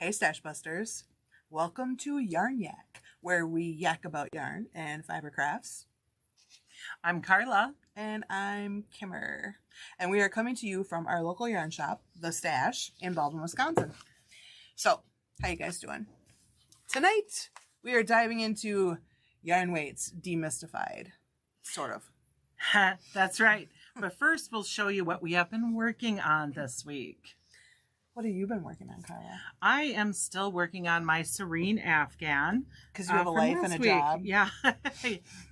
Hey Stash Busters, welcome to Yarn Yak, where we yak about yarn and fiber crafts. I'm Carla. And I'm Kimmer. And we are coming to you from our local yarn shop, The Stash, in Baldwin, Wisconsin. So, how you guys doing? Tonight, we are diving into yarn weights demystified, sort of. That's right. But first, we'll show you what we have been working on this week. What have you been working on, Carla? I am still working on my Serene Afghan. Because you have a life and a job. Yeah.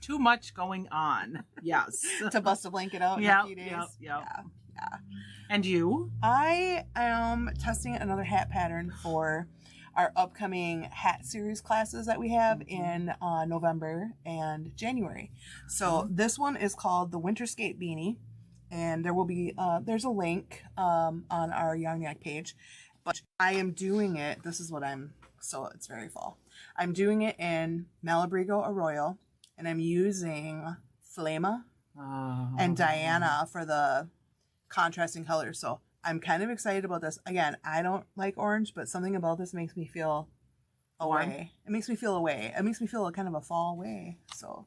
Too much going on. Yes. To bust a blanket out in a few days. Yeah. Yeah. And you? I am testing another hat pattern for our upcoming hat series classes that we have in November and January. So this one is called the Winter Skate Beanie. And there will be, there's a link on our Yarn Yak page. But I am doing it, this is what so it's very fall. I'm doing it in Malabrigo Arroyo. And I'm using Flama and Diana for the contrasting colors. So I'm kind of excited about this. Again, I don't like orange, but something about this makes me feel away. It makes me feel away. It makes me feel kind of a fall way. So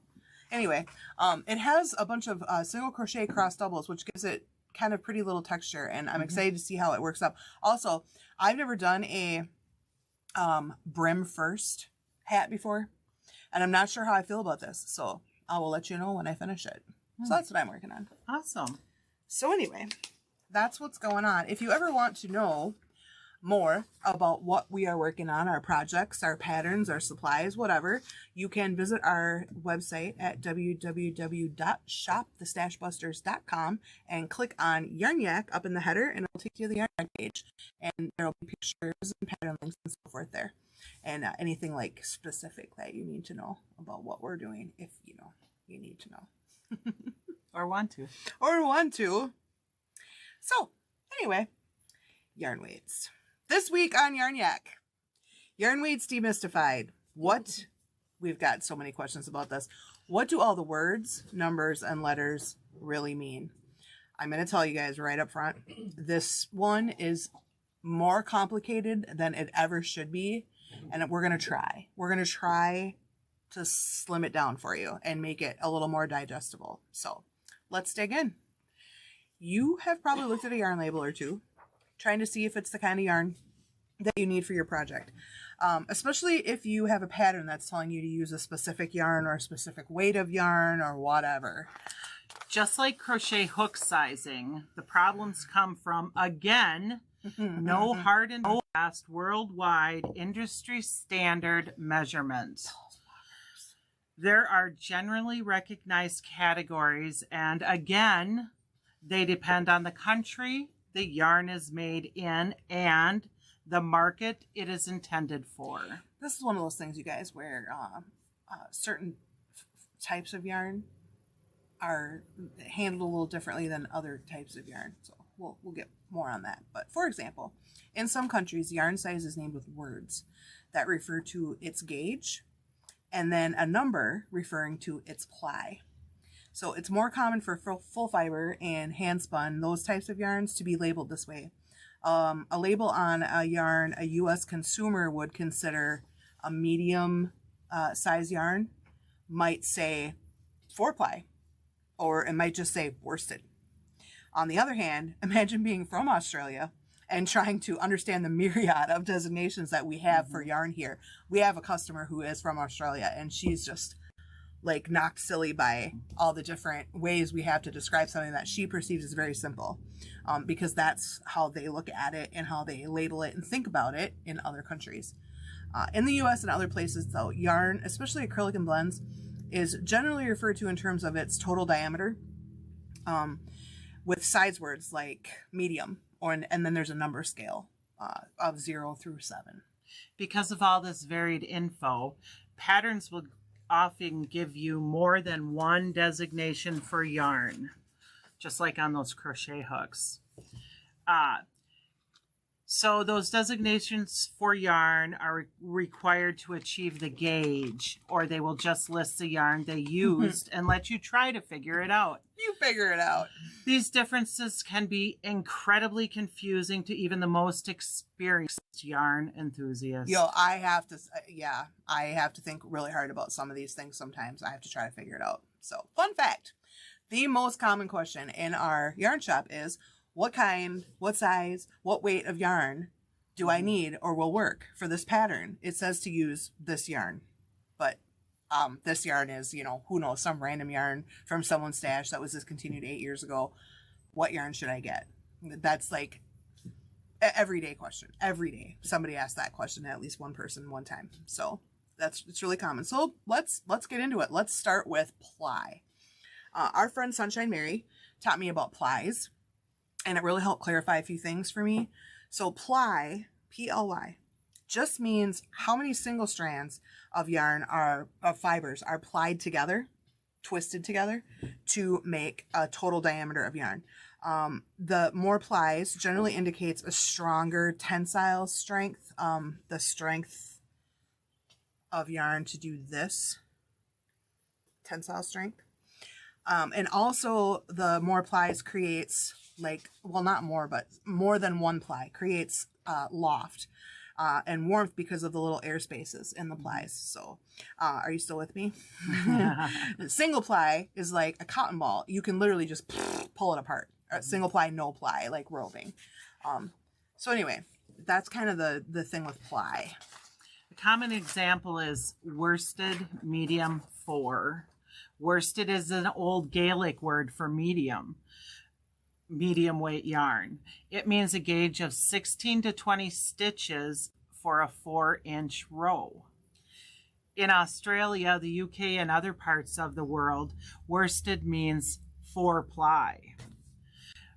anyway, it has a bunch of single crochet cross doubles, which gives it kind of pretty little texture, and I'm excited to see how it works up. Also, I've never done a brim first hat before, and I'm not sure how I feel about this, so I will let you know when I finish it. So that's what I'm working on. Awesome. So anyway, that's what's going on. If you ever want to know more about what we are working on, our projects, our patterns, our supplies, whatever, you can visit our website at www.shopthestashbusters.com and click on Yarn Yak up in the header, and it'll take you to the Yarn Yak page, and there will be pictures and pattern links and so forth there, and anything like specific that you need to know about what we're doing, if you know you need to know Or want to. So anyway, yarn weights. This week on Yarn Yak, yarn weights demystified. We've got so many questions about this. What do all the words, numbers, and letters really mean? I'm going to tell you guys right up front. This one is more complicated than it ever should be. And we're going to try. We're going to try to slim it down for you and make it a little more digestible. So let's dig in. You have probably looked at a yarn label or two, trying to see if it's the kind of yarn that you need for your project. Especially if you have a pattern that's telling you to use a specific yarn or a specific weight of yarn or whatever. Just like crochet hook sizing, the problems come from, again, no hard and fast worldwide industry standard measurement. There are generally recognized categories, and again, they depend on the country the yarn is made in and the market it is intended for. This is one of those things, you guys, where certain types of yarn are handled a little differently than other types of yarn. So we'll get more on that. But for example, in some countries, yarn size is named with words that refer to its gauge, and then a number referring to its ply. So it's more common for full fiber and hand spun, those types of yarns, to be labeled this way. A label on a yarn a U.S. consumer would consider a medium size yarn might say 4-ply, or it might just say worsted. On the other hand, imagine being from Australia and trying to understand the myriad of designations that we have for yarn here. We have a customer who is from Australia, and she's just like knocked silly by all the different ways we have to describe something that she perceives as very simple, because that's how they look at it and how they label it and think about it in other countries. In the US and other places, though, yarn, especially acrylic and blends, is generally referred to in terms of its total diameter, with size words like medium, and then there's a number scale of 0 through 7. Because of all this varied info, patterns will often give you more than one designation for yarn, just like on those crochet hooks. So those designations for yarn are required to achieve the gauge, or they will just list the yarn they used and let you try to figure it out. You figure it out. These differences can be incredibly confusing to even the most experienced yarn enthusiast. Yo, I have to think really hard about some of these things sometimes. I have to try to figure it out. So, fun fact, the most common question in our yarn shop is, what kind, what size, what weight of yarn do I need or will work for this pattern? It says to use this yarn, but this yarn is, who knows, some random yarn from someone's stash that was discontinued 8 years ago. What yarn should I get? That's like everyday question. Every day somebody asks that question, at least one person one time. So it's really common. So let's get into it. Let's start with ply. Our friend Sunshine Mary taught me about plies, and it really helped clarify a few things for me. So ply, P-L-Y, just means how many single strands of yarn of fibers are plied together, twisted together to make a total diameter of yarn. The more plies generally indicates a stronger tensile strength, the strength of yarn to do this, tensile strength. And also the more plies creates not more, but more than one ply creates loft and warmth because of the little air spaces in the plies. So are you still with me? Single ply is like a cotton ball. You can literally just pull it apart. Single ply, no ply, like roving. So anyway, that's kind of the thing with ply. A common example is worsted medium 4. Worsted is an old Gaelic word for medium weight yarn. It means a gauge of 16 to 20 stitches for a 4-inch row. In Australia, the UK, and other parts of the world, worsted means 4 ply.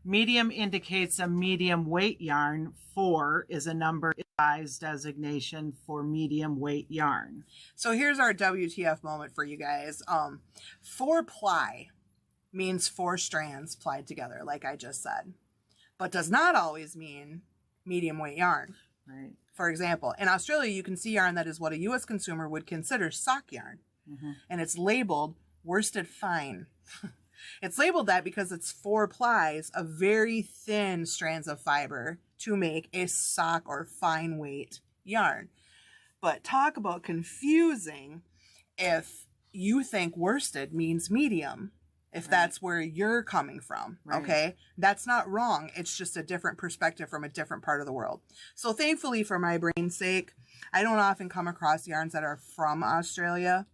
Medium indicates a medium weight yarn. 4 is a number size designation for medium weight yarn. So here's our WTF moment for you guys. 4 ply means 4 strands plied together, like I just said, but does not always mean medium weight yarn. Right. For example, in Australia, you can see yarn that is what a U.S. consumer would consider sock yarn, and it's labeled worsted fine. It's labeled that because it's 4 plies of very thin strands of fiber to make a sock or fine weight yarn. But talk about confusing if you think worsted means medium, if that's where you're coming from, okay? That's not wrong. It's just a different perspective from a different part of the world. So thankfully, for my brain's sake, I don't often come across yarns that are from Australia.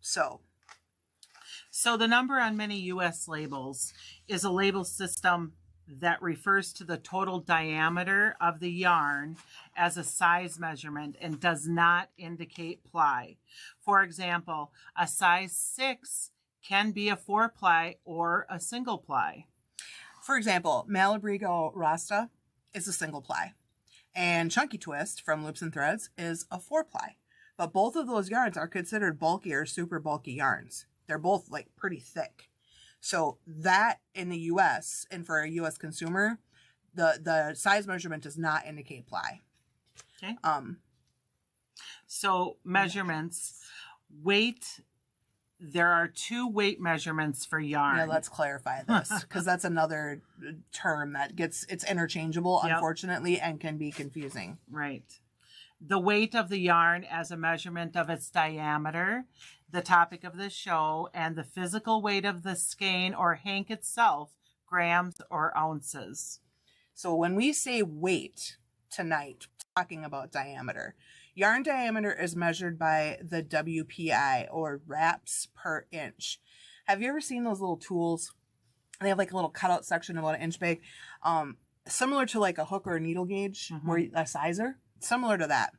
So the number on many U.S. labels is a label system that refers to the total diameter of the yarn as a size measurement and does not indicate ply. For example, a size 6 can be a 4 ply or a single ply. For example, Malabrigo Rasta is a single ply, and Chunky Twist from Loops and Threads is a 4 ply. But both of those yarns are considered bulky or super bulky yarns. They're both like pretty thick. So that in the US and for a US consumer, the size measurement does not indicate ply. Okay. So measurements, weight, there are 2 weight measurements for yarn. Yeah, let's clarify this because that's another term that it's interchangeable, unfortunately, and can be confusing. Right. The weight of the yarn as a measurement of its diameter, the topic of the show, and the physical weight of the skein or hank itself, grams or ounces. So when we say weight tonight, talking about diameter, yarn diameter is measured by the WPI, or wraps per inch. Have you ever seen those little tools? They have like a little cutout section about 1 inch big, similar to like a hook or a needle gauge, where a sizer, similar to that.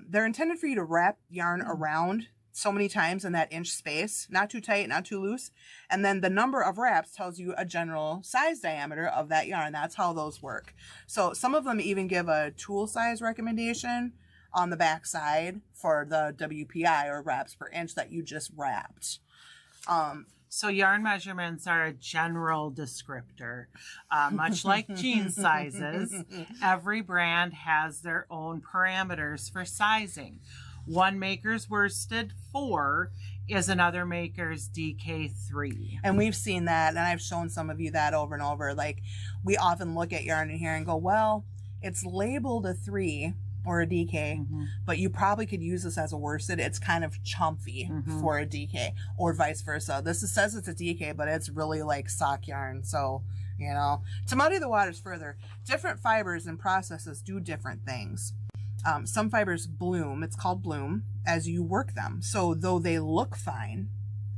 They're intended for you to wrap yarn around so many times in that inch space, not too tight, not too loose. And then the number of wraps tells you a general size diameter of that yarn. That's how those work. So some of them even give a tool size recommendation on the back side for the WPI, or wraps per inch, that you just wrapped. So yarn measurements are a general descriptor. Much like jean sizes, every brand has their own parameters for sizing. One maker's worsted 4 is another maker's DK3. And we've seen that, and I've shown some of you that over and over. Like, we often look at yarn in here and go, well, it's labeled a 3 or a DK, but you probably could use this as a worsted. It's kind of chumpy for a DK, or vice versa. This says it's a DK, but it's really like sock yarn. So, you know, to muddy the waters further, different fibers and processes do different things. Some fibers bloom, it's called bloom, as you work them. So though they look fine,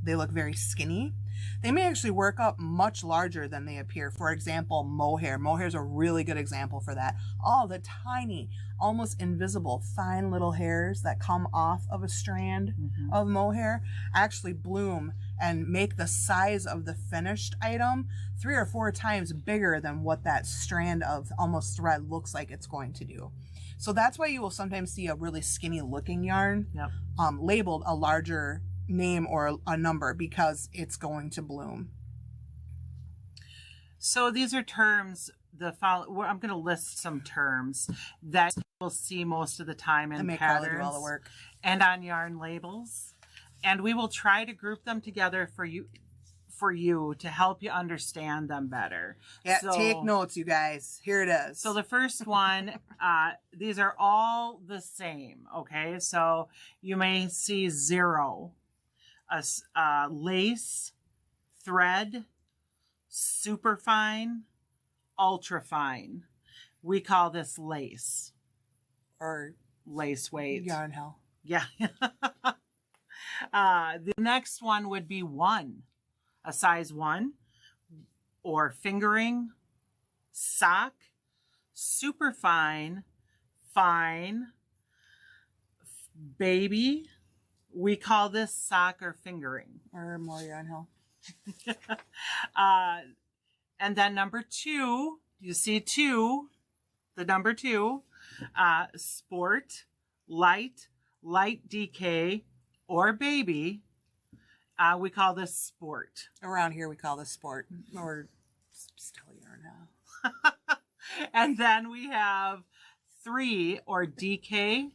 they look very skinny, they may actually work up much larger than they appear. For example, mohair. Mohair is a really good example for that. All the tiny, almost invisible, fine little hairs that come off of a strand of mohair actually bloom and make the size of the finished item 3 or 4 times bigger than what that strand of almost thread looks like it's going to do. So that's why you will sometimes see a really skinny looking yarn labeled a larger name or a number, because it's going to bloom. So these are terms, I'm going to list some terms that you'll see most of the time in patterns do all the work. And on yarn labels. And we will try to group them together for you to help you understand them better. Yeah, so, take notes, you guys. Here it is. So the first one, these are all the same, okay? So you may see 0, lace, thread, superfine, ultrafine. We call this lace. Or lace weight. Yarn hell. Yeah. The next one would be 1. A size 1, or fingering, sock, superfine, fine, baby. We call this sock or fingering. Or more yarn hell. And then number 2, you see 2, the number 2, sport, light DK, or baby. We call this sport. Around here we call this sport, or still yarn hell. And then we have 3, or DK,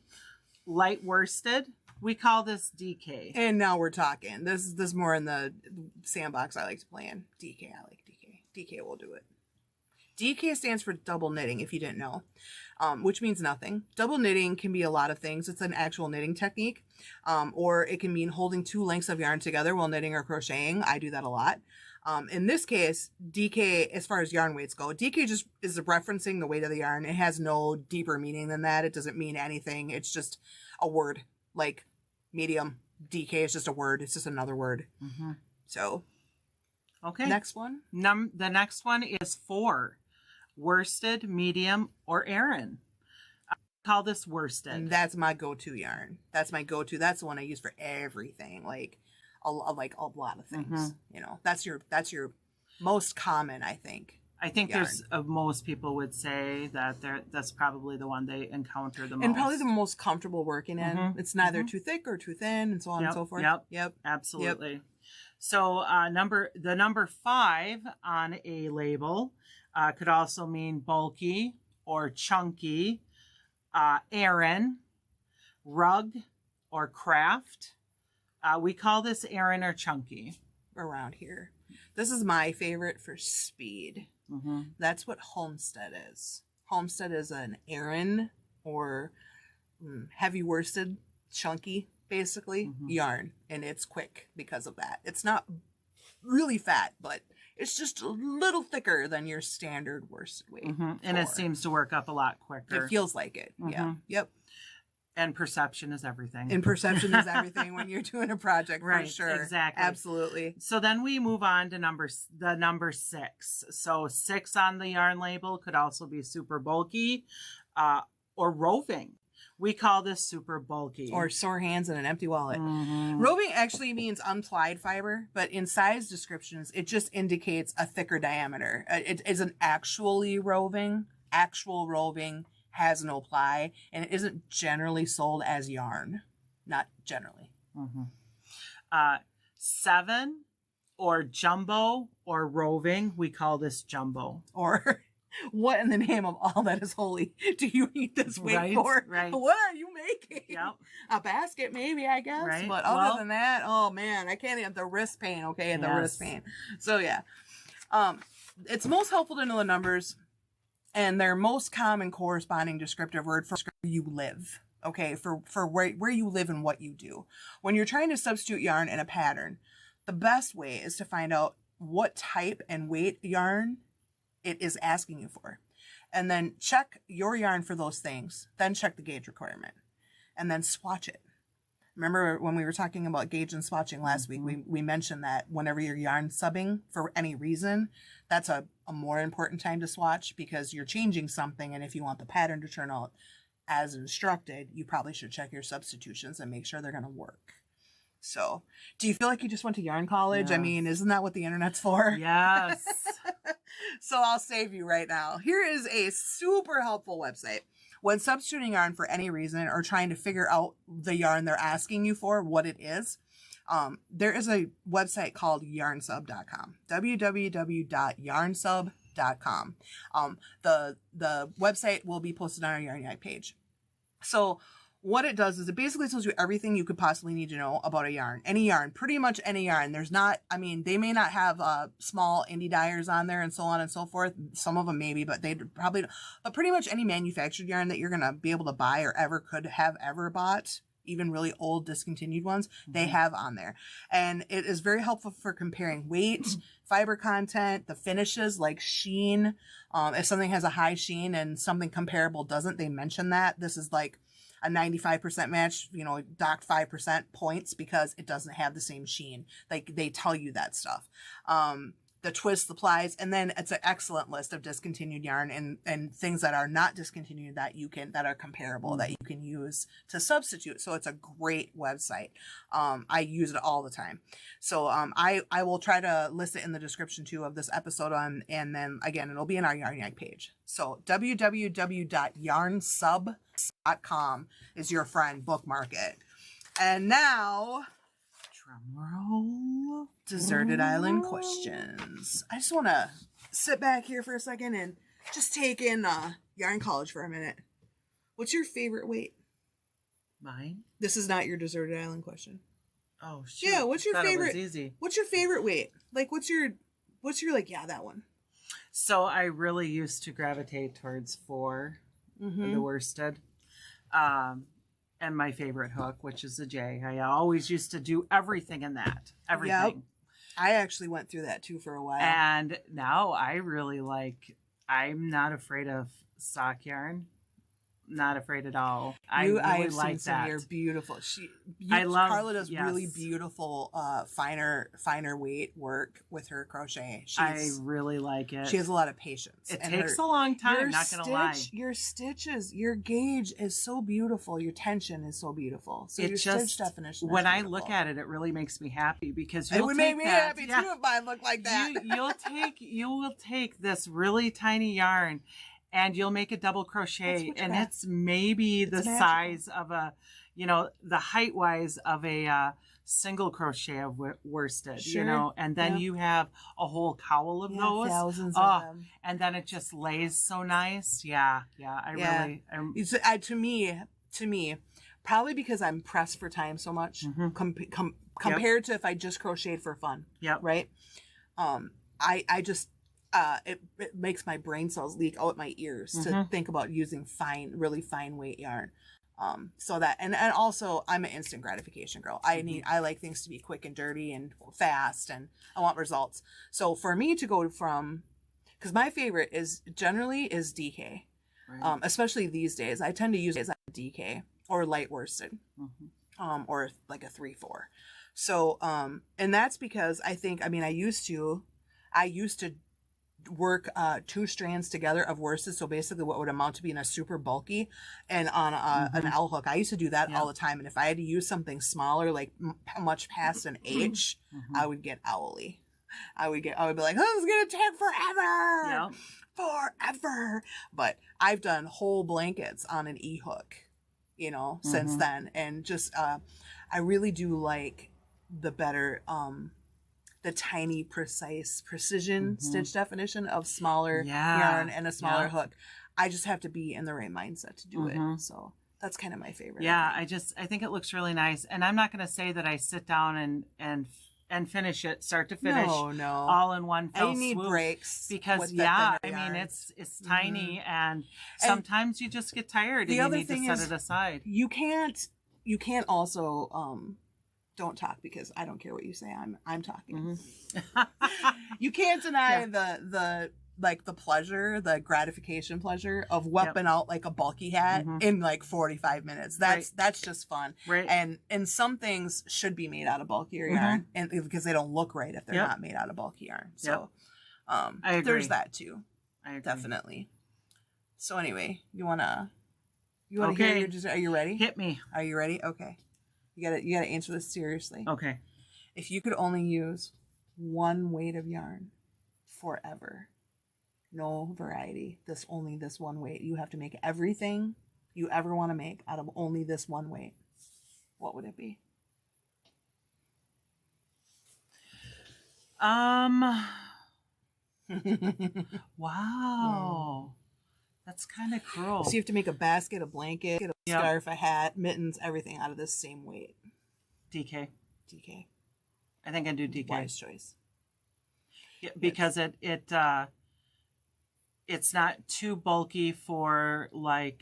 light worsted. We call this DK. And now we're talking. This is more in the sandbox I like to play in. DK, I like DK. DK will do it. DK stands for double knitting, if you didn't know, which means nothing. Double knitting can be a lot of things. It's an actual knitting technique, or it can mean holding 2 lengths of yarn together while knitting or crocheting. I do that a lot. In this case, DK, as far as yarn weights go, DK just is referencing the weight of the yarn. It has no deeper meaning than that. It doesn't mean anything. It's just a word, like medium. DK is just a word. It's just another word. So, okay. Next one. The next one is 4. Worsted, medium, or Aran. I call this worsted. And that's my go-to yarn. That's my go-to. That's the one I use for everything. Like a lot of things. You know, that's your most common, I think. I think yarn. There's most people would say that that's probably the one they encounter the most. And probably the most comfortable working in. It's neither too thick or too thin, and so on and so forth. Yep. Absolutely. Yep. So the number 5 on a label could also mean bulky or chunky, Aran, rug, or craft. We call this Aran or chunky. Around here. This is my favorite for speed. That's what homestead is. Homestead is an Aran or heavy worsted, chunky, basically, yarn. And it's quick because of that. It's not really fat, but it's just a little thicker than your standard worsted weight. And it seems to work up a lot quicker. It feels like it. Yeah. Yep. And perception is everything. And perception is everything when you're doing a project, right, for sure. Exactly. Absolutely. So then we move on to the number 6. So 6 on the yarn label could also be super bulky or roving. We call this super bulky. Or sore hands and an empty wallet. Roving actually means unplied fiber, but in size descriptions, it just indicates a thicker diameter. It isn't actually roving. Actual roving has no ply, and it isn't generally sold as yarn. Not generally. 7 or jumbo or roving. We call this jumbo. Or what in the name of all that is holy do you need this weight Right, for? right. What are you making? Yep. A basket, maybe, I guess. Right. But Well, other than that, oh man, I can't even, the wrist pain, okay? The wrist Yes. pain. So yeah. It's most helpful to know the numbers and their most common corresponding descriptive word for where you live. Okay, for where you live and what you do. When you're trying to substitute yarn in a pattern, the best way is to find out what type and weight yarn it is asking you for. And then check your yarn for those things. Then check the gauge requirement. And then swatch it. Remember when we were talking about gauge and swatching last week, we mentioned that whenever you're yarn subbing for any reason, that's a more important time to swatch because you're changing something. And if you want the pattern to turn out as instructed, you probably should check your substitutions and make sure they're going to work. So, do you feel like you just went to yarn college? Yes. I mean, isn't that what the internet's for? Yes. So I'll save you right now. Here is a super helpful website. When substituting yarn for any reason or trying to figure out the yarn they're asking you for, what it is, there is a website called yarnsub.com. www.yarnsub.com. The website will be posted on our Yarn Yak page. So what it does is it basically tells you everything you could possibly need to know about a yarn. Any yarn, pretty much any yarn. There's not, I mean, they may not have small indie dyers on there and so on and so forth. Some of them maybe, but they probably, but pretty much any manufactured yarn that you're going to be able to buy or ever could have ever bought, even really old discontinued ones, they have on there. And it is very helpful for comparing weight, fiber content, the finishes like sheen. If something has a high sheen and something comparable doesn't, they mention that. This is like a 95% match, you know, docked 5% points because it doesn't have the same sheen. Like they tell you that stuff. The twists, the plies, and then it's an excellent list of discontinued yarn and things that are not discontinued that are comparable that you can use to substitute. So it's a great website. I use it all the time. So I will try to list it in the description too of this episode and then again it'll be in our Yarn Yak page. So www.yarnsub.com is your friend. Bookmark it. And now, Drum roll. deserted island questions. I just want to sit back here for a second and just take in yarn college for a minute. What's your favorite weight? Mine? This is not your deserted island question. Oh, shoot. Yeah, what's your Thought favorite? It was easy. What's your favorite weight? Like, what's your like? Yeah, that one. So I really used to gravitate towards 4, the worsted. And my favorite hook, which is a J. I always used to do everything in that. Everything. Yep. I actually went through that too for a while. And now I really I'm not afraid of sock yarn. Not afraid at all. I really like that. You're beautiful. I love. Carla does yes. really beautiful, finer weight work with her crochet. I really like it. She has a lot of patience. It takes a long time. Not gonna lie. Your stitches, your gauge is so beautiful. Your tension is so beautiful. So your stitch definition. When I look at it, it really makes me happy because it would make me happy too if mine looked like that. You will take this really tiny yarn. And you'll make a double crochet, and it's maybe the size of a, the height wise of a single crochet of worsted, and then you have a whole cowl of those. Thousands of them. And then it just lays so nice. Yeah. Really. To me, probably because I'm pressed for time so much compared to if I just crocheted for fun. Yep. Right. I just. It makes my brain cells leak out my ears to think about using really fine weight yarn. So that, and also I'm an instant gratification girl. I like things to be quick and dirty and fast, and I want results. So for me to go from, cause my favorite is DK, right. Especially these days, I tend to use DK or light worsted, or like a 3/4. So, and that's because I used to work 2 strands together of worsted, so basically what would amount to being a super bulky and on an L hook. I used to do that all the time, and if I had to use something smaller, like much past an H, I would get owly. I would be like, oh, it's gonna take forever. But I've done whole blankets on an E hook, since then, and just I really do like the better the tiny, precise precision stitch definition of smaller yarn and a smaller hook. I just have to be in the right mindset to do it. So that's kind of my favorite. Yeah, I think it looks really nice. And I'm not going to say that I sit down and finish it start to finish all in one fell swoop. You need breaks because I mean it's tiny and sometimes you just get tired and you need to set it aside. You can't also don't talk because I don't care what you say. I'm talking. You can't deny the like the pleasure, the gratification pleasure of whipping out like a bulky hat in like 45 minutes. That's just fun. Right. And some things should be made out of bulkier yarn and because they don't look right if they're not made out of bulky yarn. So there's that too. I agree. Definitely. So anyway, you wanna hear are you ready? Hit me. Are you ready? Okay. You gotta answer this seriously. Okay. If you could only use one weight of yarn forever, no variety, only this one weight, you have to make everything you ever want to make out of only this one weight, what would it be? Wow. That's kind of cruel. So you have to make a basket, a blanket, a scarf, a hat, mittens, everything out of this same weight. DK. I think I do DK. Wise choice. Yeah, because it's not too bulky for like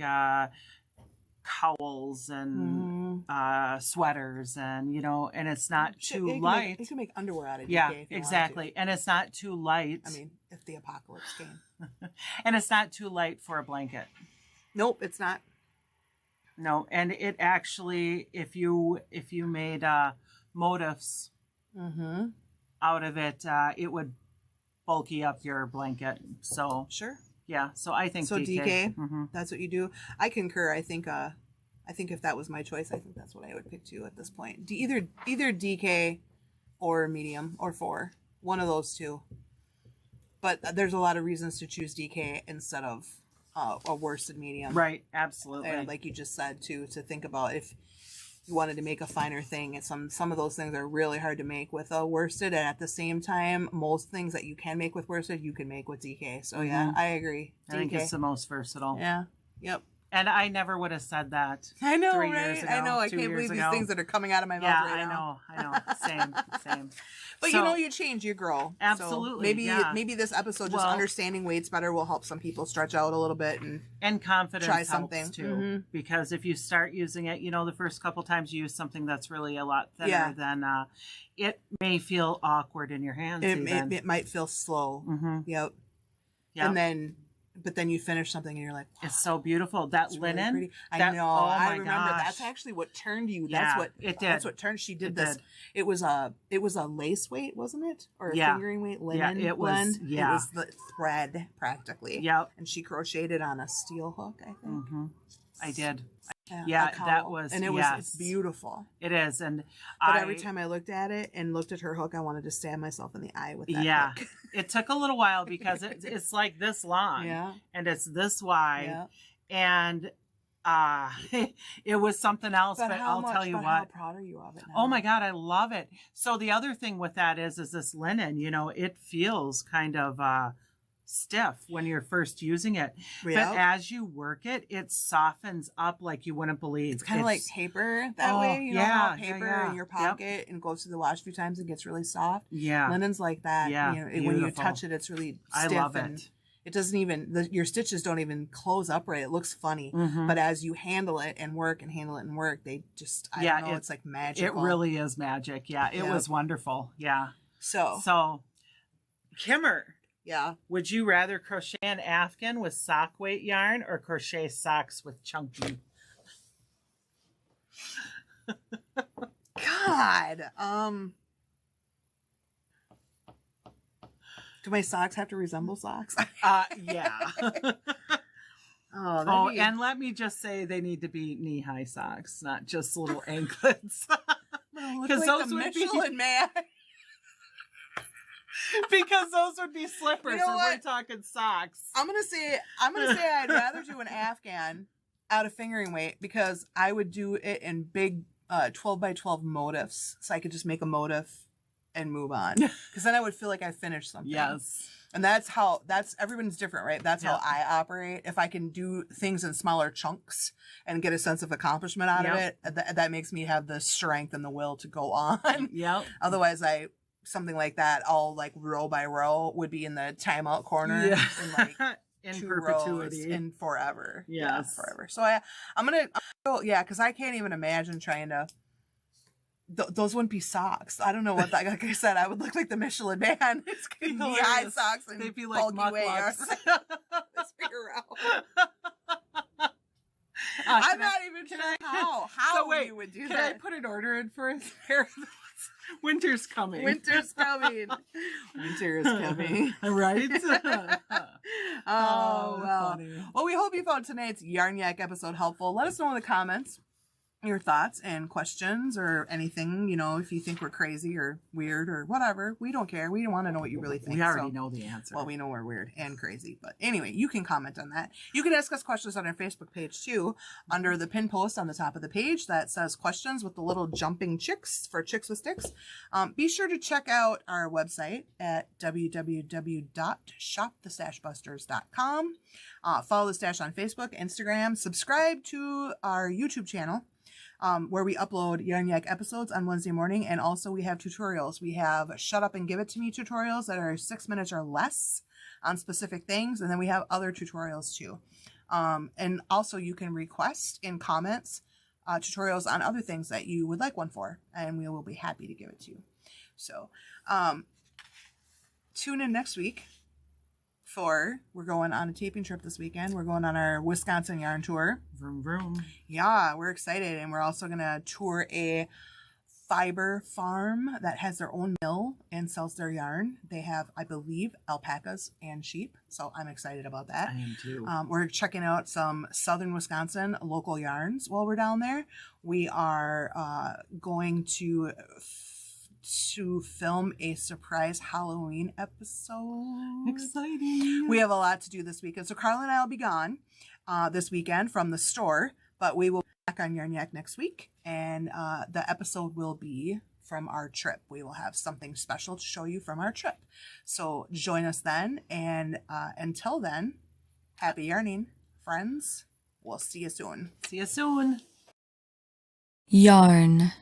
cowls and sweaters and and it's not too light. You can make underwear out of DK. Yeah, if you exactly. And it's not too light. I mean, if the apocalypse came. And it's not too light for a blanket. Nope, it's not. No, and it actually, if you made motifs out of it, it would bulky up your blanket. So sure. Yeah, so I think so. DK. DK, that's what you do. I concur. I think if that was my choice, I think that's what I would pick too at this point. Either DK or medium or 4, one of those two. But there's a lot of reasons to choose DK instead of a worsted medium. Right, absolutely. And like you just said too, to think about if you wanted to make a finer thing, and some of those things are really hard to make with a worsted, and at the same time most things that you can make with worsted you can make with DK. So yeah, I agree. DK. I think it's the most versatile. Yeah. Yep. And I never would have said that. I know, 3 right? years ago, I know. I 2 can't years believe ago. these things that are coming out of my mouth right now. I know. Same. But so, you change, you grow. Absolutely. So maybe this episode, just understanding weights better, will help some people stretch out a little bit and confidence try helps something too. Because if you start using it, the first couple times you use something that's really a lot thinner, then it may feel awkward in your hands. It might feel slow. Yep. But then you finish something and you're like, wow, it's so beautiful. That linen. Really I know. Oh I my remember gosh. that's actually what turned you. Yeah, That's what it did. That's what turned. She did this. Did. It was a lace weight, wasn't it? Or a fingering weight linen it blend. was. Yeah. It was the thread practically. Yep. And she crocheted on a steel hook, I think. I did. Yeah, that was, and it's beautiful. It is, but every time I looked at it and looked at her hook, I wanted to stab myself in the eye with that hook. It took a little while because it's like this long, and it's this wide, and it was something else. But I'll tell you what, how proud are you of it now? Oh my God, I love it. So the other thing with that is this linen. It feels kind of stiff when you're first using it, but as you work it, it softens up like you wouldn't believe. It's kind of like paper that way. You know how paper in your pocket and goes through the wash a few times and gets really soft. Yeah, linen's like that. When you touch it, it's really stiff. I love it. It doesn't even your stitches don't even close up right. It looks funny, but as you handle it and work, they just I don't know. It's like magic. It really is magic. Yeah, it was wonderful. Yeah. So, Kimmer. Yeah. Would you rather crochet an Afghan with sock weight yarn or crochet socks with chunky? God. Do my socks have to resemble socks? Yeah. And let me just say they need to be knee-high socks, not just little anklets. Because those would be man. Because those would be slippers, and we're talking socks. I'm gonna say I'd rather do an Afghan out of fingering weight because I would do it in big 12 by 12 motifs, so I could just make a motif and move on. Because then I would feel like I finished something. Yes. And that's everyone's different, right? That's how I operate. If I can do things in smaller chunks and get a sense of accomplishment out of it, that makes me have the strength and the will to go on. Yep. Otherwise, something like that, all like row by row, would be in the timeout corner in like in 2 perpetuity. rows in forever. Yes. Yeah, forever. So I'm gonna go, because I can't even imagine trying to. Those wouldn't be socks. I don't know what that. Like I said, I would look like the Michelin Man. It's knee-high socks and they'd be like bulky weight. mukluks. Let's figure out. I'm not even sure how you would do that. Can I put an order in for a pair of those? Winter's coming. Winter's coming. Winter is coming. Right? Oh, well. Funny. Well, we hope you found tonight's Yarn Yak episode helpful. Let us know in the comments your thoughts and questions or anything, if you think we're crazy or weird or whatever. We don't care. We want to know what you really think. We already know the answer. Well, we know we're weird and crazy. But anyway, you can comment on that. You can ask us questions on our Facebook page too, under the pin post on the top of the page that says questions with the little jumping chicks for Chicks with Sticks. Be sure to check out our website at www.shopthestashbusters.com. Follow the Stash on Facebook, Instagram, subscribe to our YouTube channel, where we upload Yarn Yak episodes on Wednesday morning. And also we have tutorials. We have Shut Up and Give It To Me tutorials that are 6 minutes or less on specific things. And then we have other tutorials too. And also you can request in comments tutorials on other things that you would like one for, and we will be happy to give it to you. So tune in next week. We're going on a taping trip this weekend. We're going on our Wisconsin yarn tour. Vroom, vroom. Yeah, we're excited. And we're also going to tour a fiber farm that has their own mill and sells their yarn. They have, I believe, alpacas and sheep. So I'm excited about that. I am too. We're checking out some southern Wisconsin local yarns while we're down there. We are going to film a surprise Halloween episode. Exciting. We have a lot to do this weekend. So Carla and I will be gone this weekend from the store, but we will be back on Yarn Yak next week. And the episode will be from our trip. We will have something special to show you from our trip. So join us then. And until then, happy yarning, friends. We'll see you soon. See you soon. Yarn.